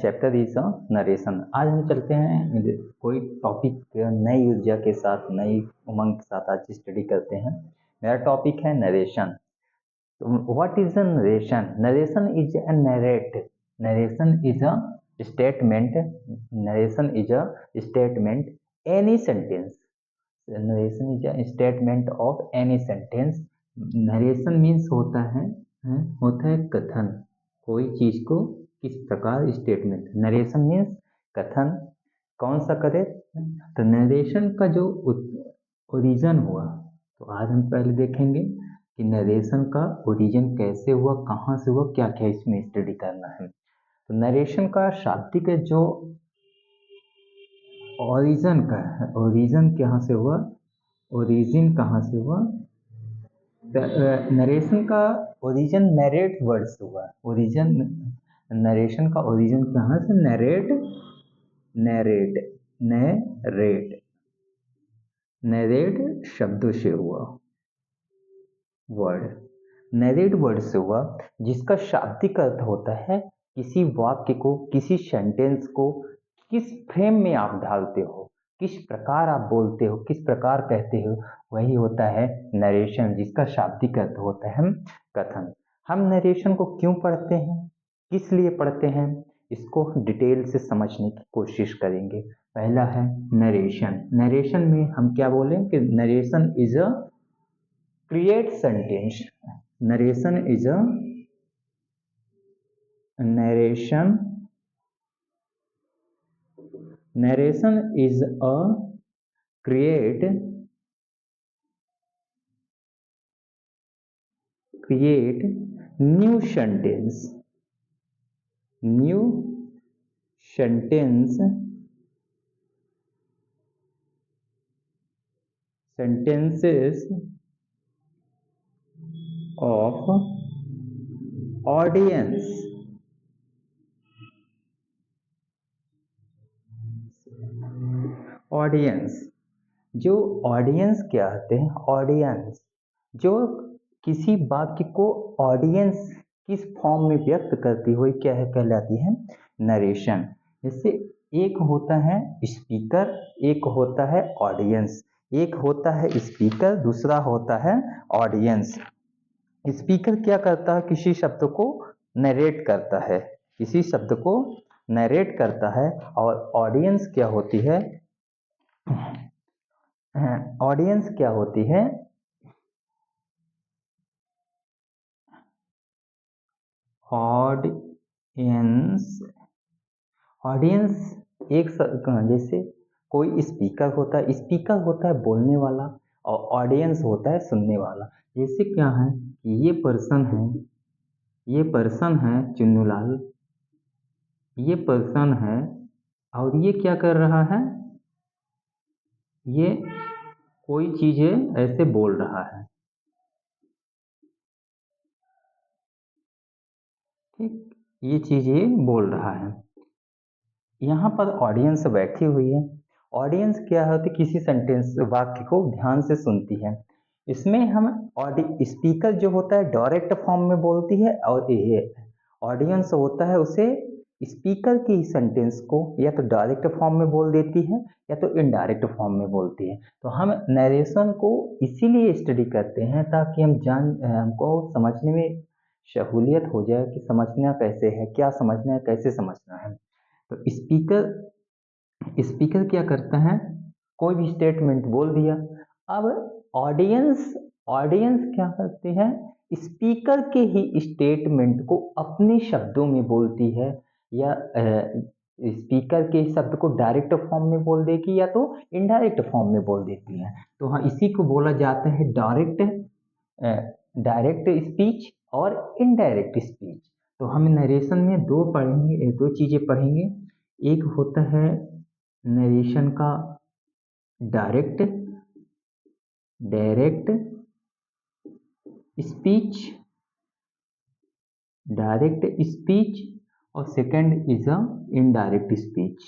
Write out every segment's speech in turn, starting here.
Chapter is narration. आज हम चलते हैं कोई टॉपिक नई ऊर्जा के साथ, नई उमंग के साथ आज स्टडी करते हैं। मेरा टॉपिक है narration. What is a narration? Narration is a narration is a statement. Narration is a statement any sentence. Narration is a statement of any sentence. Narration means होता है कथन। कोई चीज को किस प्रकार स्टेटमेंट। नरेशन मीन्स कथन। कौन सा करे? तो नरेशन का जो ओरिजिन हुआ, तो आज हम पहले देखेंगे कि नरेशन का ओरिजिन कैसे हुआ, कहाँ से हुआ, क्या क्या इसमें स्टडी करना है। तो नरेशन का शाब्दिक जो ओरिजिन का है, ओरिजिन कहाँ से हुआ, ओरिजिन कहाँ से हुआ? नरेशन का ओरिजिन नरेट वर्ड से हुआ। ओरिजिन नरेशन का ओरिजिन कहाँ से? नरेट नरेट शब्दों से हुआ, वर्ड नरेट वर्ड से हुआ, जिसका शाब्दिक अर्थ होता है किसी वाक्य को, किसी सेंटेंस को किस फ्रेम में आप ढालते हो, किस प्रकार आप बोलते हो, किस प्रकार कहते हो, वही होता है नरेशन, जिसका शाब्दिक अर्थ होता है कथन। हम नरेशन को क्यों पढ़ते हैं, किस लिए पढ़ते हैं, इसको डिटेल से समझने की कोशिश करेंगे। पहला है नरेशन। नरेशन में हम क्या बोले कि narration is a create sentence. Narration is a narration is a create new sentences of audience. जो ऑडियंस क्या होते हैं? ऑडियंस जो किसी वाक्य को ऑडियंस किस फॉर्म में व्यक्त करती हुई क्या है, कहलाती है नरेशन। जैसे एक होता है स्पीकर, एक होता है ऑडियंस। एक होता है स्पीकर, दूसरा होता है ऑडियंस। स्पीकर क्या करता है? किसी शब्द को नरेट करता है, किसी शब्द को नरेट करता है। और ऑडियंस क्या होती है? ऑडियंस क्या होती है? ऑडियंस एक जैसे कोई स्पीकर होता है बोलने वाला, और ऑडियंस होता है सुनने वाला। जैसे क्या है, ये पर्सन है चुन्नूलाल, ये पर्सन है, और ये क्या कर रहा है? ये कोई चीजें ऐसे बोल रहा है, ठीक, ये चीजें बोल रहा है। यहाँ पर ऑडियंस बैठी हुई है। ऑडियंस क्या होती है? किसी सेंटेंस वाक्य को ध्यान से सुनती है। इसमें हम स्पीकर जो होता है डायरेक्ट फॉर्म में बोलती है, और ये ऑडियंस होता है उसे स्पीकर की सेंटेंस को या तो डायरेक्ट फॉर्म में बोल देती है या तो इनडायरेक्ट फॉर्म में बोलती है। तो हम नरेशन को इसीलिए स्टडी करते हैं ताकि हमको समझने में सहूलियत हो जाए कि समझना कैसे है, क्या समझना है, कैसे समझना है। तो स्पीकर क्या करता है? कोई भी स्टेटमेंट बोल दिया। अब ऑडियंस ऑडियंस क्या करती है? स्पीकर के ही स्टेटमेंट को अपने शब्दों में बोलती है, या स्पीकर के शब्द को डायरेक्ट फॉर्म में बोल देगी या तो इनडायरेक्ट फॉर्म में बोल देती है। तो हाँ, इसी को बोला जाता है डायरेक्ट स्पीच और इनडायरेक्ट स्पीच। तो हम नरेशन में दो चीजें पढ़ेंगे। एक होता है नरेशन का डायरेक्ट स्पीच, और second is a indirect speech.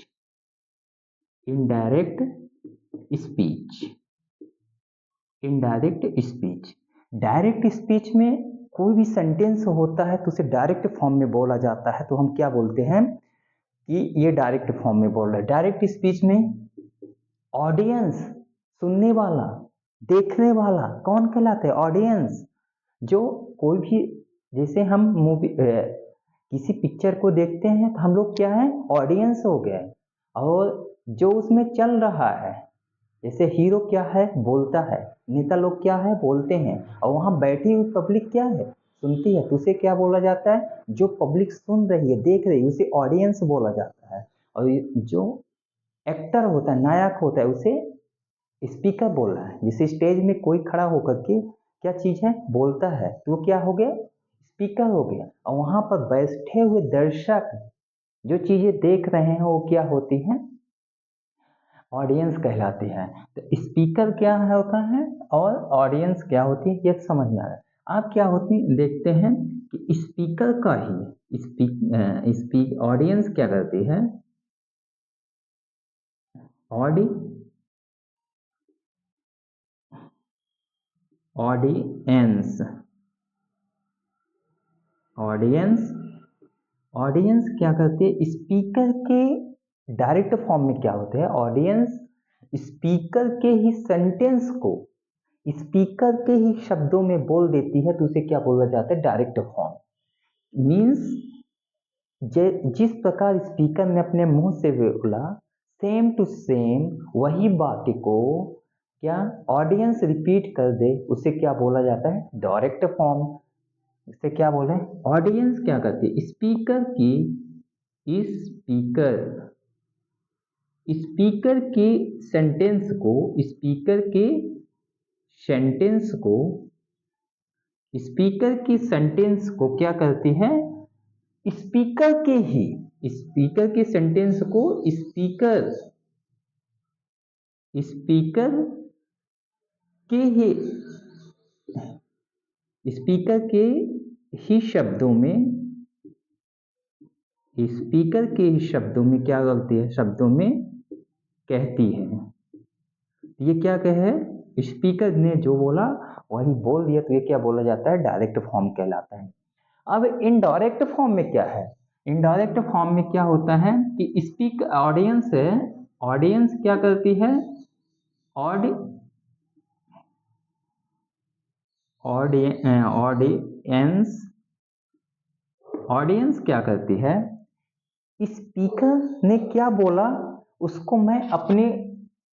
Direct speech में कोई भी सेंटेंस होता है तो उसे डायरेक्ट फॉर्म में बोला जाता है, तो हम क्या बोलते हैं? कि ये डायरेक्ट फॉर्म में बोल रहा है। डायरेक्ट स्पीच में ऑडियंस, सुनने वाला, देखने वाला कौन कहलाते हैं? ऑडियंस। जो कोई भी, जैसे हम मूवी किसी पिक्चर को देखते हैं तो हम लोग क्या है? ऑडियंस हो गए। और जो उसमें चल रहा है, जैसे हीरो क्या है? बोलता है, नेता लोग क्या है? बोलते हैं, और वहाँ बैठी हुई पब्लिक क्या है? सुनती है। तो उसे क्या बोला जाता है? जो पब्लिक सुन रही है, देख रही है, उसे ऑडियंस बोला जाता है। और जो एक्टर होता है, नायक होता है, उसे स्पीकर बोल रहा है। जैसे स्टेज में कोई खड़ा होकर के क्या चीज है? बोलता है, तो वो क्या हो गया? स्पीकर हो गया। और वहां पर बैठे हुए दर्शक जो चीजें देख रहे हैं वो क्या होती हैं? ऑडियंस कहलाती है। तो स्पीकर क्या है होता है और ऑडियंस क्या होती है, ये समझ में आ रहा है। आप क्या होती देखते हैं कि स्पीकर का ही ऑडियंस क्या करती है? ऑडी ऑडियंस ऑडियंस ऑडियंस क्या करती है? स्पीकर के डायरेक्ट फॉर्म में क्या होते हैं? ऑडियंस स्पीकर के ही सेंटेंस को स्पीकर के ही शब्दों में बोल देती है, तो उसे क्या बोला जाता है? Direct form. मीन्स जिस प्रकार स्पीकर ने अपने मुंह से बोला, सेम टू सेम वही बात को क्या ऑडियंस रिपीट कर दे, उसे क्या बोला जाता है? Direct form. इसे क्या बोले? ऑडियंस क्या करती है? स्पीकर स्पीकर के सेंटेंस को स्पीकर के सेंटेंस को स्पीकर की सेंटेंस को क्या करती है? स्पीकर के ही स्पीकर के सेंटेंस को स्पीकर के ही स्पीकर के ही शब्दों में स्पीकर के ही शब्दों में क्या गलती है? शब्दों में कहती है। ये क्या कहे? स्पीकर ने जो बोला वही बोल दिया, तो ये क्या बोला जाता है? डायरेक्ट फॉर्म कहलाता है। अब इनडायरेक्ट फॉर्म में क्या है? इनडायरेक्ट फॉर्म में क्या होता है कि स्पीक ऑडियंस है, ऑडियंस क्या करती है? ऑडि ऑडियंस ऑडियंस क्या करती है? स्पीकर ने क्या बोला उसको मैं अपने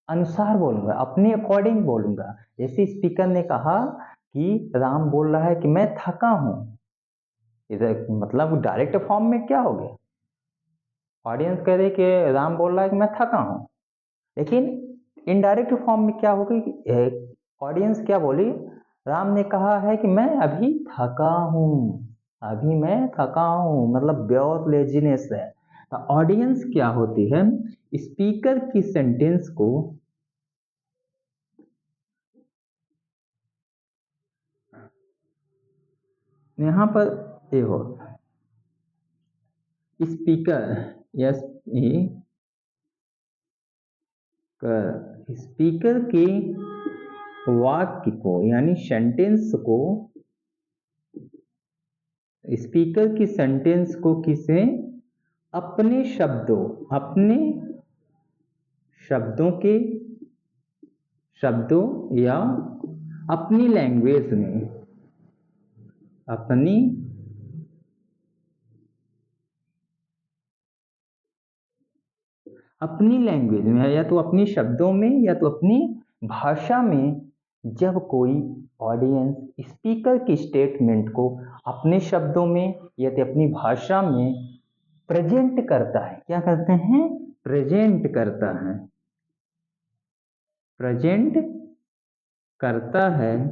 अनुसार बोलूंगा, अपने अकॉर्डिंग बोलूंगा। जैसे स्पीकर ने कहा कि राम बोल रहा है कि मैं थका हूं, इधर मतलब डायरेक्ट फॉर्म में क्या हो गया? ऑडियंस कह रही कि राम बोल रहा है कि मैं थका हूं। लेकिन इनडायरेक्ट फॉर्म में क्या हो गई? ऑडियंस क्या बोली? राम ने कहा है कि मैं अभी थका हूं, अभी मैं थका हूं, मतलब प्योर लेजीनेस है। तो ऑडियंस क्या होती है? स्पीकर की सेंटेंस को यहां पर ये हो स्पीकर यस स्पीकर के वाक्य को यानी सेंटेंस को स्पीकर की सेंटेंस को किसे? अपने शब्दों या अपनी लैंग्वेज में अपनी अपनी लैंग्वेज में या तो अपनी शब्दों में या तो अपनी भाषा में, जब कोई ऑडियंस स्पीकर की स्टेटमेंट को अपने शब्दों में या तो अपनी भाषा में प्रेजेंट करता है, क्या करते हैं? प्रेजेंट करता है, प्रेजेंट करता है,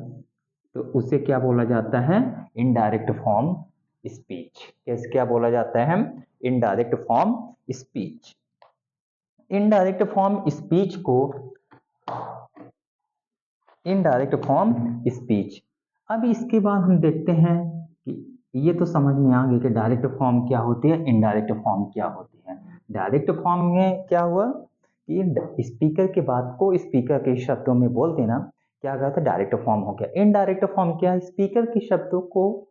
तो उसे क्या बोला जाता है? Indirect form speech. कैसे क्या बोला जाता है? Indirect form speech. Indirect form speech को इनडायरेक्ट फॉर्म स्पीच। अब इसके बाद हम देखते हैं कि ये तो समझ में आ गया कि डायरेक्ट फॉर्म क्या होती है, इनडायरेक्ट फॉर्म क्या होती है। डायरेक्ट फॉर्म में क्या हुआ कि स्पीकर की बात को स्पीकर के शब्दों में बोल देना, क्या कहता है? डायरेक्ट फॉर्म हो गया। इनडायरेक्ट फॉर्म क्या है? स्पीकर के शब्दों को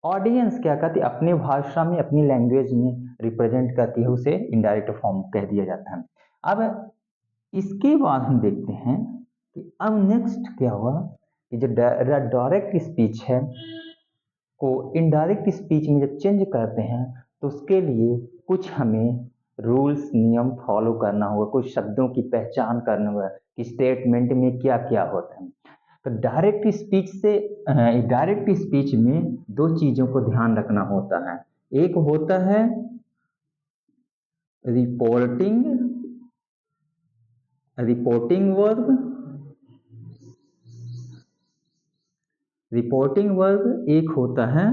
ऑडियंस क्या करती है, अपनी भाषा में अपनी लैंग्वेज में रिप्रेजेंट करती है, उसे इनडायरेक्ट फॉर्म कह दिया जाता है। अब इसके बाद हम देखते हैं कि अब नेक्स्ट क्या हुआ कि जो डायरेक्ट स्पीच है को इनडायरेक्ट स्पीच में जब चेंज करते हैं तो उसके लिए कुछ हमें रूल्स नियम फॉलो करना होगा, कुछ शब्दों की पहचान करना होगा कि स्टेटमेंट में क्या क्या होता है। तो डायरेक्ट स्पीच में दो चीजों को ध्यान रखना होता है। एक होता है रिपोर्टिंग वर्ब, एक होता है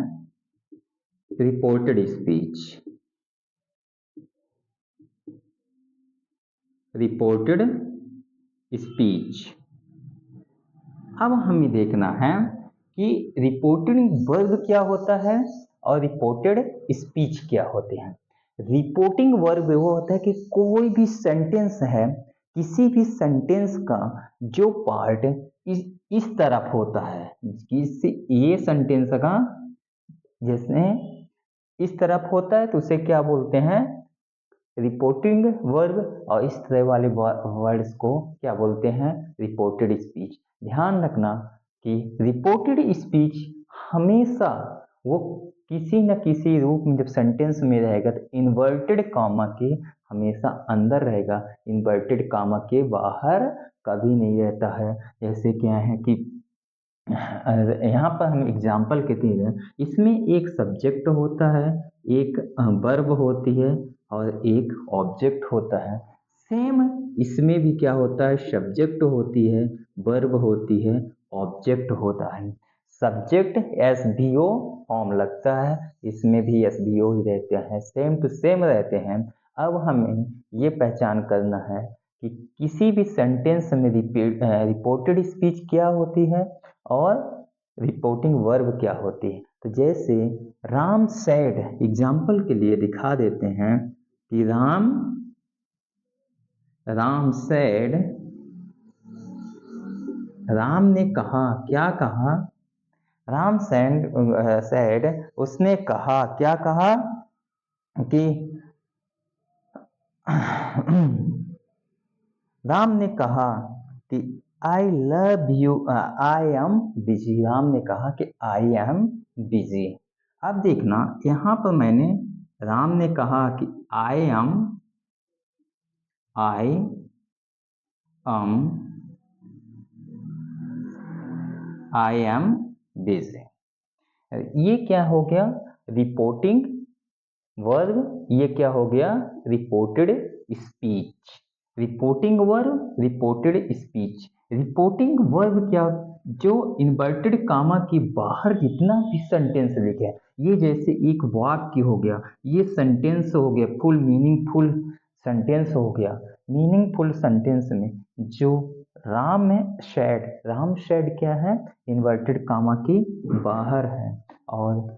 रिपोर्टेड स्पीच। अब हमें देखना है कि रिपोर्टेड वर्ब क्या होता है और रिपोर्टेड स्पीच क्या होते हैं। रिपोर्टिंग वर्ब वो होता है कि कोई भी सेंटेंस है, किसी भी सेंटेंस का जो पार्ट इस तरफ होता है, किसी ये सेंटेंस का जैसे इस तरफ होता है तो उसे क्या बोलते हैं, रिपोर्टिंग वर्ब, और इस तरह वाले वर्ड्स को क्या बोलते हैं, रिपोर्टेड स्पीच। ध्यान रखना कि रिपोर्टेड स्पीच हमेशा वो किसी न किसी रूप में जब सेंटेंस में रहेगा तो इन्वर्टेड कामा के हमेशा अंदर रहेगा, इन्वर्टेड कामा के बाहर कभी नहीं रहता है। जैसे क्या है कि यहाँ पर हम एग्जाम्पल के दे रहे हैं, इसमें एक सब्जेक्ट होता है, एक वर्ब होती है और एक ऑब्जेक्ट होता है। सेम इसमें भी क्या होता है, सब्जेक्ट होती है, वर्ब होती है, ऑब्जेक्ट होता है। Subject S B O form लगता है, इसमें भी एस बी ओ ही रहते हैं, सेम टू सेम रहते हैं। अब हमें ये पहचान करना है कि किसी भी सेंटेंस में रिपोर्टेड स्पीच क्या होती है और रिपोर्टिंग वर्ब क्या होती है। तो जैसे राम सेड, एग्जाम्पल के लिए दिखा देते हैं कि राम सेड, राम ने कहा, क्या कहा, राम सेड उसने कहा, क्या कहा कि राम ने कहा कि I love you, I am busy. Ram ने कहा कि आई एम बिजी। अब देखना यहाँ पर मैंने राम ने कहा कि आई एम बिजी। ये क्या हो गया, रिपोर्टिंग वर्ब, ये क्या हो गया, reported speech. Reporting verb, reported speech. Reporting verb क्या, जो इन्वर्टेड कामा के बाहर जितना भी सेंटेंस लिखे है, ये जैसे एक वाक्य हो गया, ये सेंटेंस हो गया, फुल मीनिंगफुल सेंटेंस हो गया। मीनिंगफुल सेंटेंस में जो राम शेड क्या है, इन्वर्टेड कामा के बाहर है, और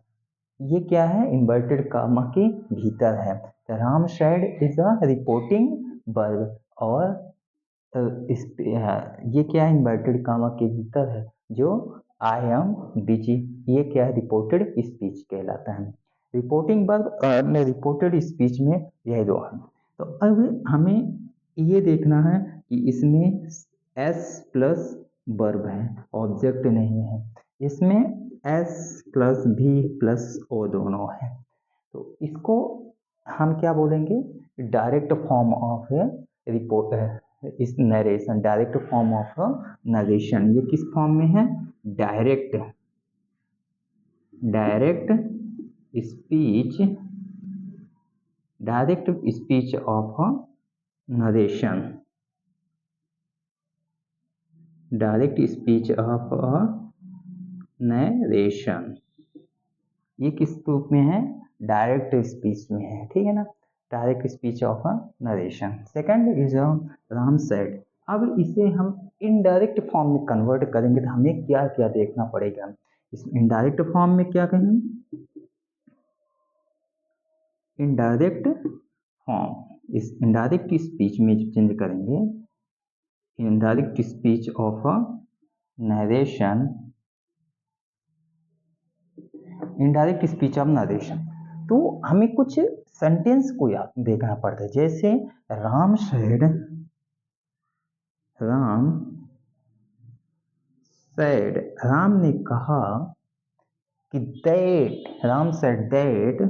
ये क्या है, इन्वर्टेड कामा के भीतर है। तो Ram said is a reporting verb, और ये क्या है, इन्वर्टेड कामा के भीतर है, जो आई एम बिजी, ये क्या है, रिपोर्टेड स्पीच कहलाता है। रिपोर्टिंग वर्ब और रिपोर्टेड स्पीच में यह दो है। तो अब हमें ये देखना है कि इसमें एस प्लस वर्ब है, ऑब्जेक्ट नहीं है। इसमें एस प्लस भी प्लस ओ दोनों है। तो इसको हम क्या बोलेंगे, डायरेक्ट फॉर्म ऑफ रिपोर्ट है, इस narration, direct form of narration. ये किस फॉर्म में है, direct speech, direct speech of narration, direct speech of narration. ये किस रूप में है, डायरेक्ट स्पीच में है, ठीक है ना, direct speech of narration. Second is Ram said. अब इसे हम इनडायरेक्ट फॉर्म में कन्वर्ट करेंगे तो हमें क्या क्या देखना पड़ेगा। इस इनडायरेक्ट फॉर्म में क्या कहें, इनडायरेक्ट फॉर्म, इस इनडायरेक्ट स्पीच में चेंज करेंगे, indirect speech of narration indirect speech of narration. तो हमें कुछ सेंटेंस को याद देखना पड़ता है, जैसे राम सेड, राम ने कहा कि दैट, राम सेड दैट।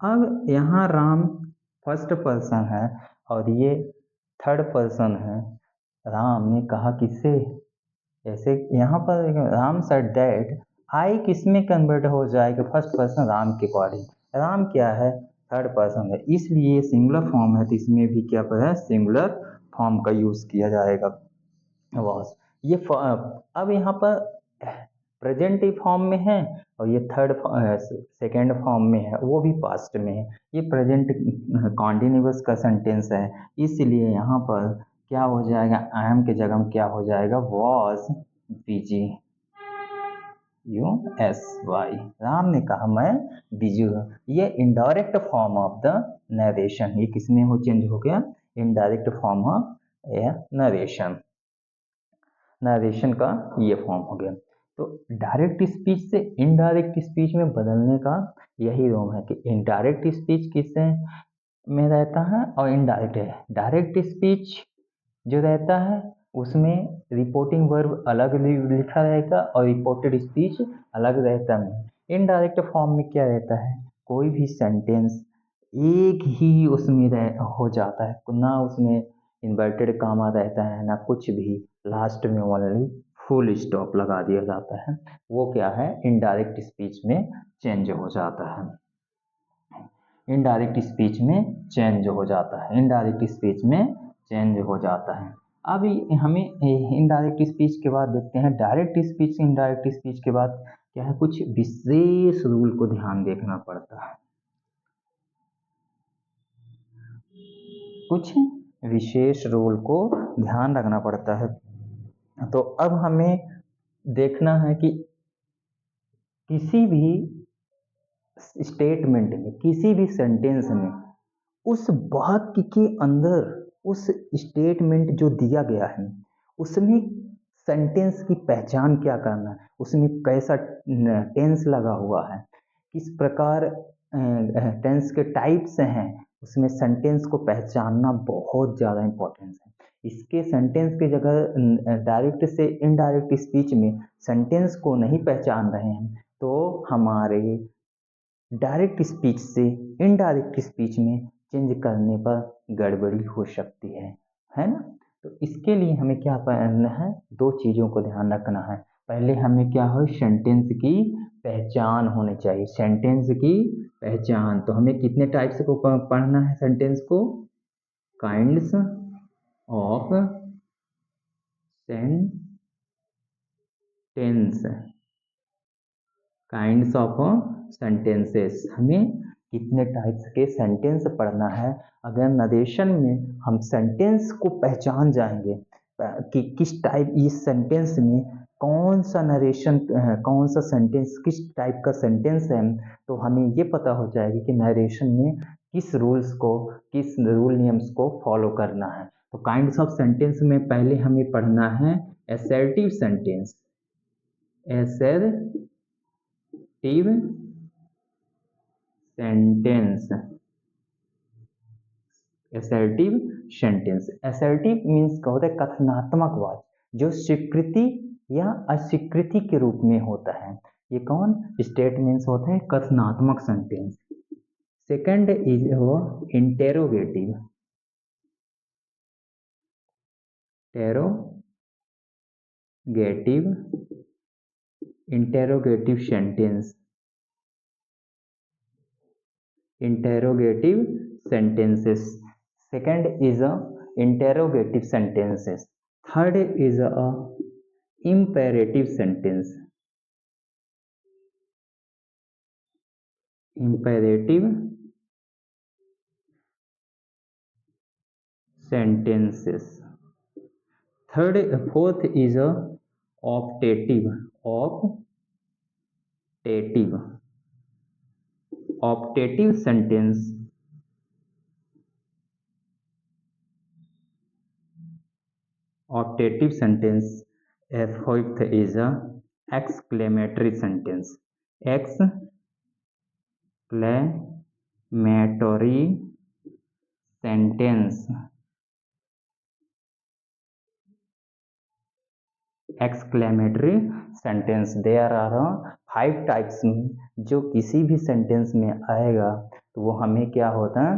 अब यहाँ राम फर्स्ट पर्सन है और ये थर्ड पर्सन है। राम ने कहा किससे, जैसे यहाँ पर राम सेड दैट, आई किस में कन्वर्ट हो जाएगा, फर्स्ट पर्सन राम के अकॉर्डिंग। राम क्या है, थर्ड पर्सन है, इसलिए सिंगुलर फॉर्म है तो इसमें भी क्या पर है, सिंगुलर फॉर्म का यूज किया जाएगा वॉज। ये अब यहाँ पर प्रेजेंट फॉर्म में है और ये थर्ड सेकेंड फॉर्म में है, वो भी पास्ट में है। ये प्रेजेंट कॉन्टिन्यूअस का सेंटेंस है, इसलिए यहाँ पर क्या हो जाएगा, आई एम के जगह में क्या हो जाएगा, वॉज बिजी, USY। राम ने कहा मैं बिजी हूँ। ये indirect form of the narration, ये किसमें हो चेंज हो गया, indirect form of narration, narration का ये फॉर्म हो गया। तो डायरेक्ट स्पीच से इनडायरेक्ट स्पीच में बदलने का यही रोम है कि इनडायरेक्ट स्पीच किससे में रहता है और इनडायरेक्ट है। डायरेक्ट स्पीच जो रहता है उसमें रिपोर्टिंग वर्ब अलग लिखा रहेगा और रिपोर्टेड स्पीच अलग रहता है। इनडायरेक्ट फॉर्म में क्या रहता है, कोई भी सेंटेंस एक ही उसमें हो जाता है, ना उसमें इन्वर्टेड कामा रहता है ना कुछ भी, लास्ट में ओनली फुल स्टॉप लगा दिया जाता है, वो क्या है, इनडायरेक्ट स्पीच में चेंज हो जाता है, इनडायरेक्ट स्पीच में चेंज हो जाता है, इनडायरेक्ट स्पीच में चेंज हो जाता है। अभी हमें इनडायरेक्ट स्पीच के बाद देखते हैं डायरेक्ट स्पीच। इनडायरेक्ट स्पीच के बाद क्या है, कुछ विशेष रूल को ध्यान देखना पड़ता है, कुछ विशेष रूल को ध्यान रखना पड़ता है। तो अब हमें देखना है कि किसी भी स्टेटमेंट में, किसी भी सेंटेंस में, उस वाक्य के अंदर उस स्टेटमेंट जो दिया गया है उसमें सेंटेंस की पहचान क्या करना है, उसमें कैसा टेंस लगा हुआ है, किस प्रकार टेंस के टाइप्स हैं, उसमें सेंटेंस को पहचानना बहुत ज़्यादा इम्पोर्टेंस है। इसके सेंटेंस की जगह डायरेक्ट से इनडायरेक्ट स्पीच में सेंटेंस को नहीं पहचान रहे हैं तो हमारे डायरेक्ट स्पीच से इनडायरेक्ट स्पीच में चेंज करने पर गड़बड़ी हो सकती है ना। तो इसके लिए हमें क्या करना है, दो चीज़ों को ध्यान रखना है। पहले हमें क्या हो, सेंटेंस की पहचान होनी चाहिए, सेंटेंस की पहचान। तो हमें कितने टाइप्स को पढ़ना है सेंटेंस को, kinds of sentence, kinds of sentences, हमें कितने टाइप्स के सेंटेंस पढ़ना है। अगर नरेशन में हम सेंटेंस को पहचान जाएंगे कि किस टाइप, इस सेंटेंस में कौन सा नरेशन, कौन सा सेंटेंस किस टाइप का सेंटेंस है, तो हमें ये पता हो जाएगी कि नरेशन में किस रूल्स को, किस रूल नियम्स को फॉलो करना है। तो काइंड्स ऑफ सेंटेंस में पहले हमें पढ़ना है assertive sentence, assertive sentence, assertive sentence. Assertive means क्या होता है, कथनात्मक वाक्य जो स्वीकृति या अस्वीकृति के रूप में होता है, ये कौन स्टेटमेंट्स होते हैं, कथनात्मक सेंटेंस। सेकंड इज वो interrogative, interrogative sentence, interrogative sentences. Second is a interrogative sentences. Third is a imperative sentence, imperative sentences. Fourth is a optative, optative sentence. Optative sentence. Fifth is a exclamatory sentence, exclamatory sentence, exclamatory sentence. There are 5 types में, जो किसी भी sentence में आएगा तो वो हमें क्या होता है,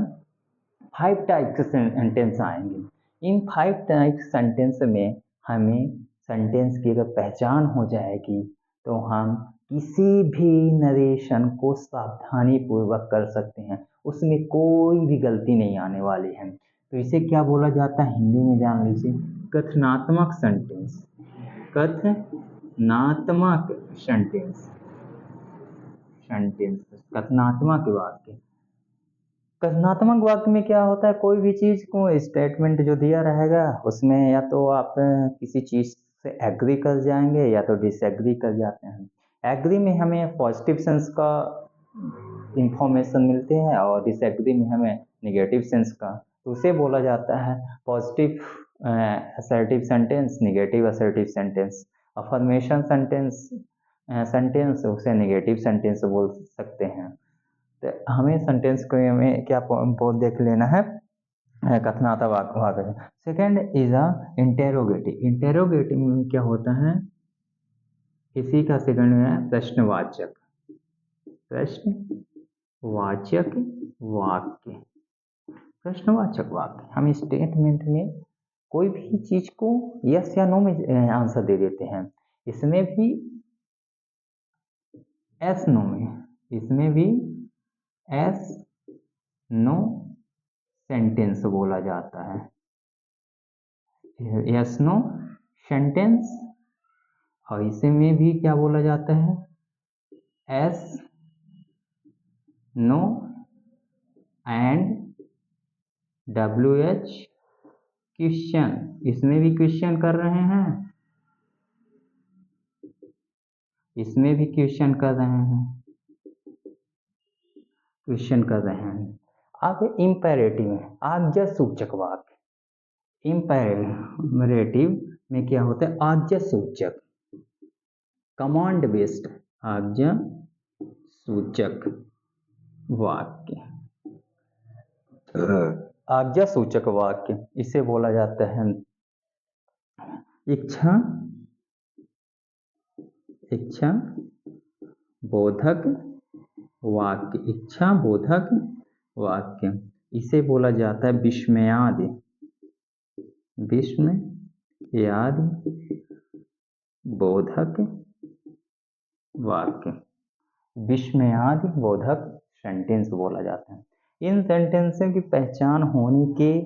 5 टाइप के सेंटेंस आएंगे। इन 5 टाइप सेंटेंस में हमें सेंटेंस की अगर पहचान हो जाएगी तो हम किसी भी नरेशन को सावधानी पूर्वक कर सकते हैं, उसमें कोई भी गलती नहीं आने वाली है। तो इसे क्या बोला जाता है, हिंदी में जान लीजिए, कथनात्मक सेंटेंस। कथनात्मक सेंटेंस, कथनात्मक वाक्य। कथनात्मक वाक्य में क्या होता है, कोई भी चीज को स्टेटमेंट जो दिया रहेगा उसमें या तो आप किसी चीज से एग्री कर जाएंगे या तो डिसएग्री कर जाते हैं। एग्री में हमें पॉजिटिव सेंस का इंफॉर्मेशन मिलते हैं और डिसएग्री में हमें नेगेटिव सेंस का, तो उसे बोला जाता है positive assertive sentence, negative assertive sentence. Affirmation sentence उसे नेगेटिव सेंटेंस बोल सकते हैं। तो हमें सेंटेंस को हमें क्या देख लेना है, कथनात्मक वाक्य। Second is a interrogative. Interrogative में क्या होता है, इसी का सेकंड है प्रश्नवाचक, प्रश्नवाचक वाक्य। प्रश्नवाचक वाक्य हम स्टेटमेंट में कोई भी चीज को यस या नो में आंसर दे देते हैं। इसमें भी एस नो में, इसमें भी एस नो सेंटेंस बोला जाता है, यस नो सेंटेंस। और इसमें भी क्या बोला जाता है, yes no and W H question. इसमें भी क्वेश्चन कर रहे हैं, इसमें भी क्वेश्चन कर रहे हैं, क्वेश्चन कर रहे हैं। अब इंपेरेटिव है, आज्ञा सूचक वाक्य। इंपेरेटिव में क्या होता है, आज्ञा सूचक, कमांड बेस्ड आज्ञा सूचक वाक्य। आज्ञा सूचक वाक्य इसे बोला जाता है इच्छा बोधक वाक्य, इच्छा बोधक वाक्य। इसे बोला जाता है विस्मयादि बोधक वाक्य, विस्मयादि बोधक सेंटेंस बोला जाता है। इन सेंटेंसों की पहचान होने के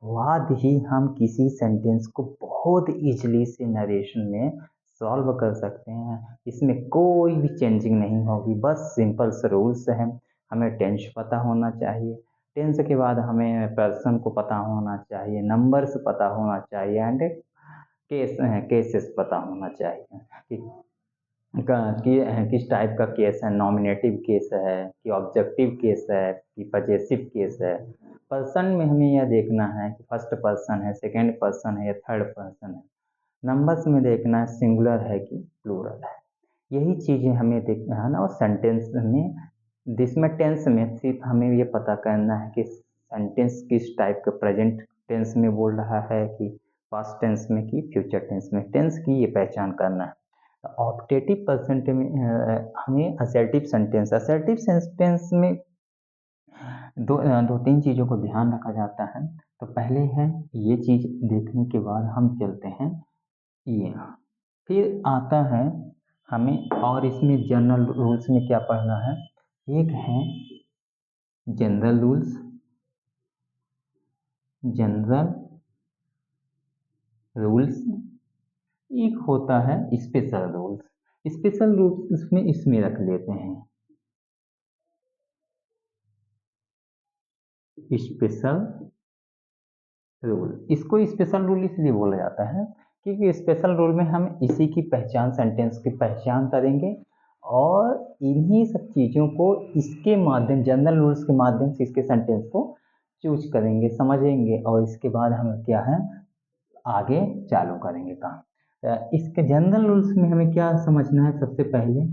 बाद ही हम किसी सेंटेंस को बहुत इजीली से नरेशन में सॉल्व कर सकते हैं। इसमें कोई भी चेंजिंग नहीं होगी, बस सिंपल से रूल्स हैं। हमें टेंस पता होना चाहिए, टेंस के बाद हमें पर्सन को पता होना चाहिए, नंबर्स पता होना चाहिए एंड केसेस पता होना चाहिए कि किस टाइप का केस है, नॉमिनेटिव केस है कि ऑब्जेक्टिव केस है कि पजेसिव केस है। पर्सन में हमें यह देखना है कि फर्स्ट पर्सन है, सेकेंड पर्सन है या थर्ड पर्सन है। नंबर्स में देखना है सिंगुलर है कि प्लूरल है। यही चीज़ें हमें देखना है ना। और सेंटेंस में, जिसमें टेंस में सिर्फ हमें ये पता करना है कि सेंटेंस किस टाइप का, प्रेजेंट टेंस में बोल रहा है कि पास्ट टेंस में कि फ्यूचर टेंस में। टेंस की ये पहचान करना है। ऑप्टेटिव परसेंट में हमें असर्टिव सेंटेंस में दो तीन चीज़ों को ध्यान रखा जाता है। तो पहले है ये चीज़ देखने के बाद हम चलते हैं ये, फिर आता है हमें, और इसमें जनरल रूल्स में क्या पढ़ना है, एक है जनरल रूल्स, एक होता है स्पेशल रूल्स। स्पेशल रूल्स इसमें रख लेते हैं स्पेशल रूल। इसको स्पेशल रूल इसलिए बोला जाता है क्योंकि स्पेशल रूल में हम इसी की पहचान, सेंटेंस की पहचान करेंगे और इन्हीं सब चीज़ों को इसके माध्यम, जनरल रूल्स के माध्यम से इसके सेंटेंस को चूज करेंगे, समझेंगे और इसके बाद हम क्या है आगे चालू करेंगे काम। इसके जनरल रूल्स में हमें क्या समझना है? सबसे पहले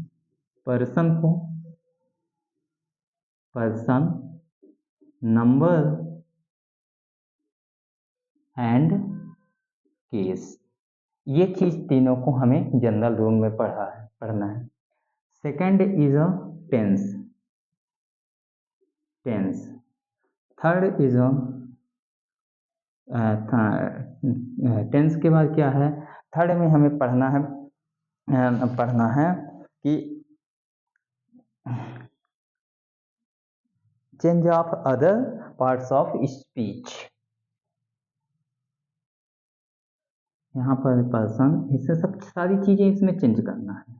पर्सन को पर्सन, नंबर एंड केस, ये चीज तीनों को हमें जनरल रूल में पढ़ना है। Second is a tense, third is a tense के बाद क्या है? थर्ड में हमें पढ़ना है कि change of other parts of speech. यहाँ पर पर्सन, इससे सब सारी चीजें इसमें चेंज करना है।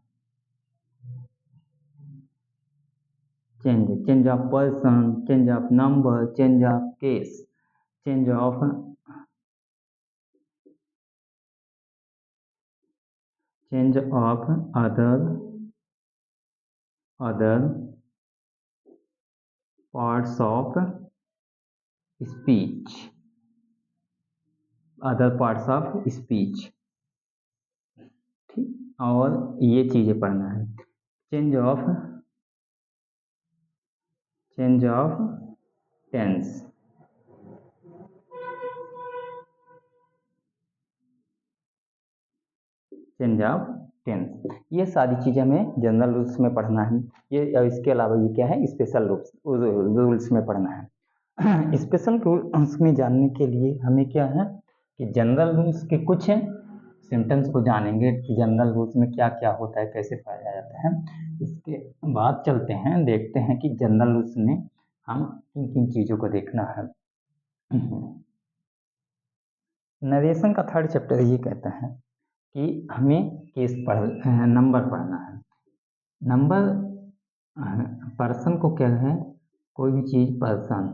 Change of person, change of number, change of case, change of other parts of speech, ठीक। और ये चीजें पढ़ना है। चेंज ऑफ टेंस, ये सारी चीजें हमें जनरल रूल्स में पढ़ना है। ये इसके अलावा ये क्या है? स्पेशल रूल्स में पढ़ना है। स्पेशल रूल्स में जानने के लिए हमें क्या है कि जनरल रूल्स के कुछ सिम्टम्स को जानेंगे कि जनरल रूल्स में क्या क्या होता है, कैसे पाया जाता है। इसके बाद चलते हैं, देखते हैं कि जनरल रूल्स में हम किन किन चीज़ों को देखना है। नरेशन का थर्ड चैप्टर ये कहता है कि हमें नंबर पढ़ना है। नंबर पर्सन को क्या है? कोई भी चीज person,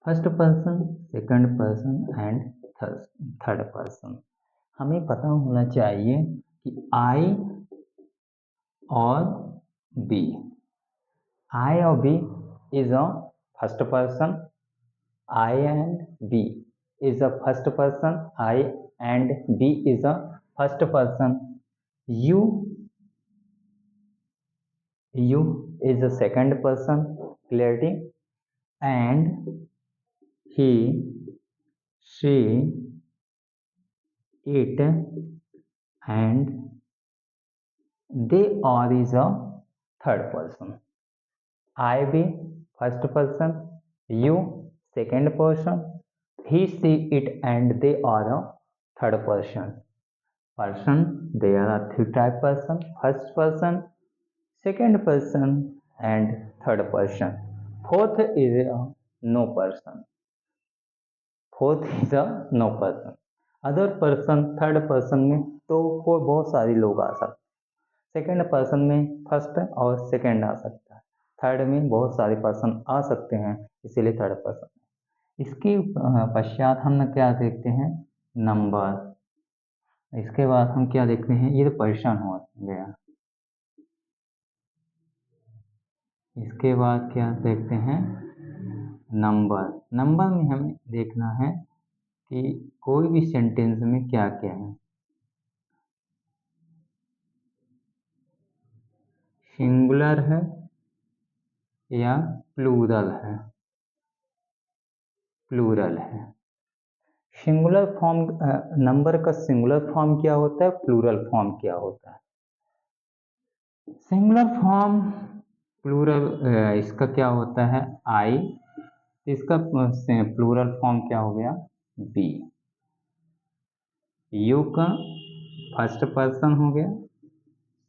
first person, second person and third person. हमें पता होना चाहिए कि आई और B, is a first person, I and B is a first person, I and B is a first person, you is a second person, clarity, and he, she, it, and they are is a third person. I be first person, you second person, he, she, it, and they are a third person. There are three type person: first person, second person, and third person. Fourth is a no person. Other person, third person में तो कोई बहुत सारे लोग आ सकते हैं। Second person में first और सेकंड आ सकता है। थर्ड में बहुत सारे पर्सन आ सकते हैं, इसीलिए थर्ड पर्सन। इसके पश्चात हम क्या देखते हैं? नंबर। इसके बाद हम क्या देखते हैं? ये तो पर्सन हो गया। इसके बाद क्या देखते हैं? नंबर में हमें देखना है कि कोई भी सेंटेंस में क्या क्या है। सिंगुलर है या प्लूरल है? सिंगुलर फॉर्म, नंबर का सिंगुलर फॉर्म क्या होता है, प्लूरल फॉर्म क्या होता है? सिंगुलर फॉर्म प्लूरल, इसका क्या होता है? आई, इसका प्लूरल फॉर्म क्या हो गया? बी। यू का फर्स्ट पर्सन हो गया,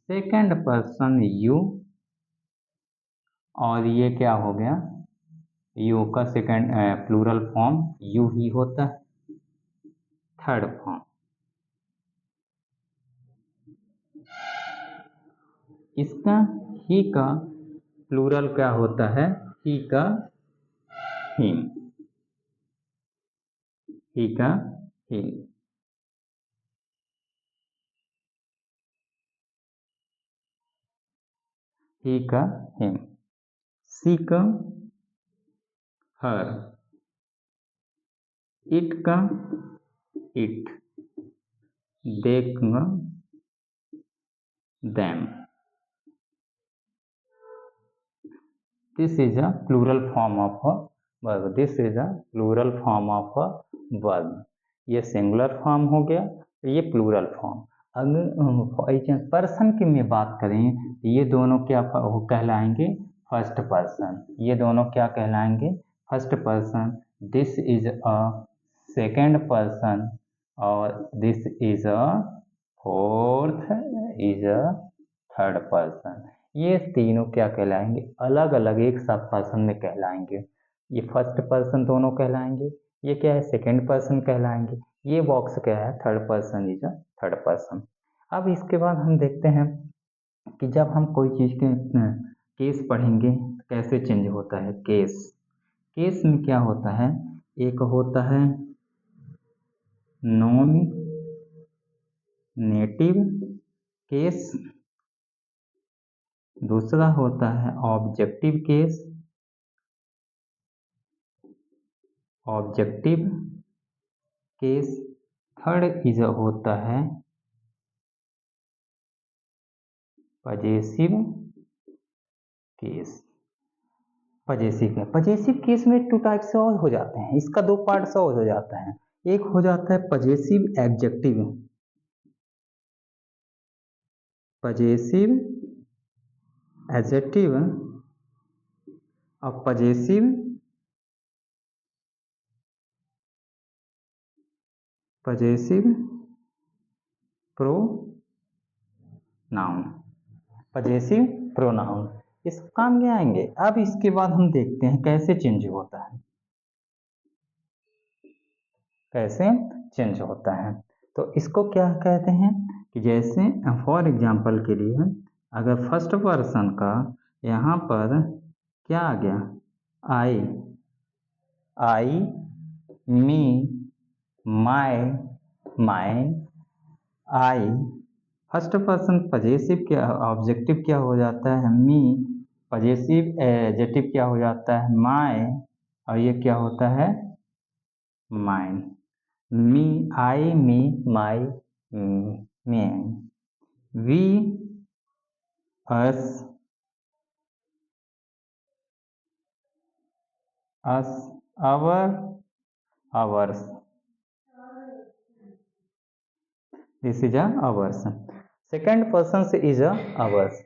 सेकंड पर्सन यू, और ये क्या हो गया? यू का सेकंड प्लूरल फॉर्म यू ही होता है। थर्ड फॉर्म, इसका ही का प्लूरल क्या होता है? ही का हिम, ही का हिम। ही का हिम, सी का हर, इट का इट, देख them. This is a plural form of a verb. This is a plural form of a verb. ये सिंगुलर फॉर्म हो गया, ये प्लूरल फॉर्म। अगर पर्सन की में बात करें, ये दोनों क्या कहलाएंगे? First person. ये दोनों क्या कहलाएंगे? First person. This is a second person और this is a fourth is a third person. ये तीनों क्या कहलाएंगे? अलग अलग एक साथ पर्सन में कहलाएंगे। ये फर्स्ट पर्सन दोनों कहलाएंगे, ये क्या है? सेकंड पर्सन कहलाएंगे। ये बॉक्स क्या है? Third person is a third person. अब इसके बाद हम देखते हैं कि जब हम कोई चीज़ के केस पढ़ेंगे तो कैसे चेंज होता है केस। केस में क्या होता है? एक होता है नॉमिनेटिव केस, दूसरा होता है objective case, objective case, third is होता है पजेसिव केस। पजेसिव केस में टू टाइप्स और हो जाते हैं, इसका दो पार्ट्स और हो जाता है। एक हो जाता है पजेसिव एडजेक्टिव, पजेसिव एडजेक्टिव और पजेसिव प्रोनाउन। पजेसिव प्रोनाउन इस काम में आएंगे। अब इसके बाद हम देखते हैं कैसे चेंज होता है, कैसे चेंज होता है। तो इसको क्या कहते हैं कि जैसे फॉर एग्जांपल के लिए अगर फर्स्ट पर्सन का यहाँ पर क्या आ गया? आई, आई, मी, माई, माइन, आई। फर्स्ट पर्सन पजेसिव क्या, ऑब्जेक्टिव क्या हो जाता है? मी। पजेसिव एडजेक्टिव क्या हो जाता है? माई। और ये क्या होता है? Mine. Me, I, me, my, man. We, us, us, our, ours. This is a ours. Second person is a ours.